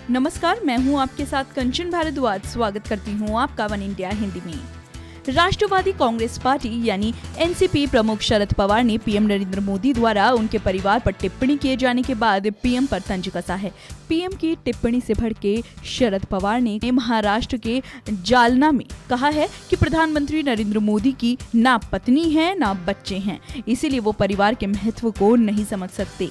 नमस्कार, मैं हूं आपके साथ कंचन भारद्वाज। स्वागत करती हूं आपका वन इंडिया हिंदी में। राष्ट्रवादी कांग्रेस पार्टी यानी एनसीपी प्रमुख शरद पवार ने पीएम नरेंद्र मोदी द्वारा उनके परिवार पर टिप्पणी किए जाने के बाद पीएम पर तंज कसा है। पीएम की टिप्पणी से भड़के शरद पवार ने महाराष्ट्र के जालना में कहा है कि प्रधानमंत्री नरेंद्र मोदी की ना पत्नी है ना बच्चे हैं, इसीलिए वो परिवार के महत्व को नहीं समझ सकते।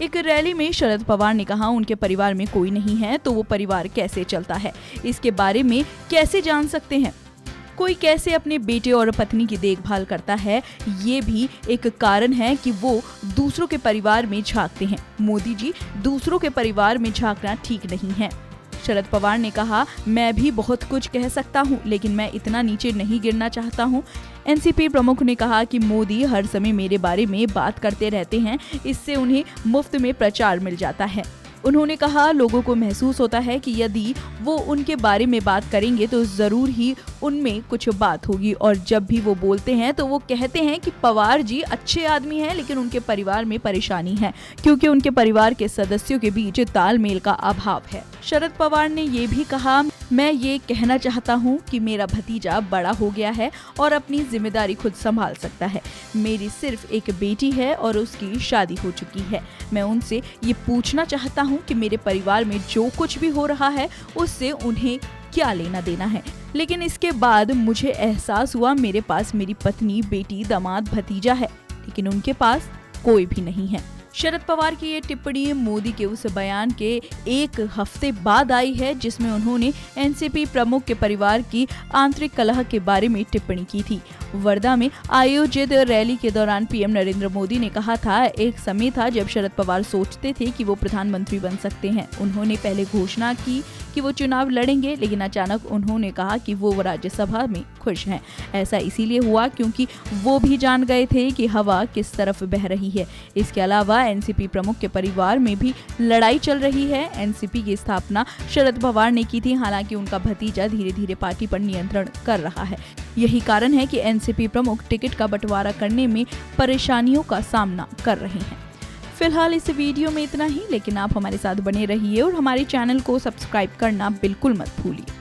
एक रैली में शरद पवार ने कहा उनके परिवार में कोई नहीं है तो वो परिवार कैसे चलता है, इसके बारे में कैसे जान सकते हैं। कोई कैसे अपने बेटे और पत्नी की देखभाल करता है, ये भी एक कारण है कि वो दूसरों के परिवार में झांकते हैं। मोदी जी, दूसरों के परिवार में झांकना ठीक नहीं है। शरद पवार ने कहा, मैं भी बहुत कुछ कह सकता हूं, लेकिन मैं इतना नीचे नहीं गिरना चाहता हूं। एनसीपी प्रमुख ने कहा कि मोदी हर समय मेरे बारे में बात करते रहते हैं, इससे उन्हें मुफ्त में प्रचार मिल जाता है। उन्होंने कहा, लोगों को महसूस होता है कि यदि वो उनके बारे में बात करेंगे तो जरूर ही उनमें कुछ बात होगी, और जब भी वो बोलते हैं तो वो कहते हैं कि पवार जी अच्छे आदमी हैं, लेकिन उनके परिवार में परेशानी है क्योंकि उनके परिवार के सदस्यों के बीच तालमेल का अभाव है। शरद पवार ने ये भी कहा, मैं ये कहना चाहता हूँ कि मेरा भतीजा बड़ा हो गया है और अपनी जिम्मेदारी खुद संभाल सकता है। मेरी सिर्फ एक बेटी है और उसकी शादी हो चुकी है। मैं उनसे ये पूछना चाहता हूँ कि मेरे परिवार में जो कुछ भी हो रहा है उससे उन्हें क्या लेना देना है। लेकिन इसके बाद मुझे एहसास हुआ मेरे पास मेरी पत्नी, बेटी, दामाद, भतीजा है, लेकिन उनके पास कोई भी नहीं है। शरद पवार की ये टिप्पणी मोदी के उस बयान के एक हफ्ते बाद आई है जिसमें उन्होंने एनसीपी प्रमुख के परिवार की आंतरिक कलह के बारे में टिप्पणी की थी। वर्धा में आयोजित रैली के दौरान पीएम नरेंद्र मोदी ने कहा था, एक समय था जब शरद पवार सोचते थे कि वो प्रधानमंत्री बन सकते हैं। उन्होंने पहले घोषणा की कि वो चुनाव लड़ेंगे, लेकिन अचानक उन्होंने कहा कि वो राज्यसभा में खुश हैं। ऐसा इसीलिए हुआ क्योंकि वो भी जान गए थे कि हवा किस तरफ बह रही है। इसके अलावा एनसीपी प्रमुख के परिवार में भी लड़ाई चल रही है। एनसीपी की स्थापना शरद पवार ने की थी, हालांकि उनका भतीजा धीरे धीरे पार्टी पर नियंत्रण कर रहा है। यही कारण है कि एनसीपी प्रमुख टिकट का बंटवारा करने में परेशानियों का सामना कर रहे हैं। फिलहाल इस वीडियो में इतना ही, लेकिन आप हमारे साथ बने रहिए और हमारे चैनल को सब्सक्राइब करना बिल्कुल मत भूलिए।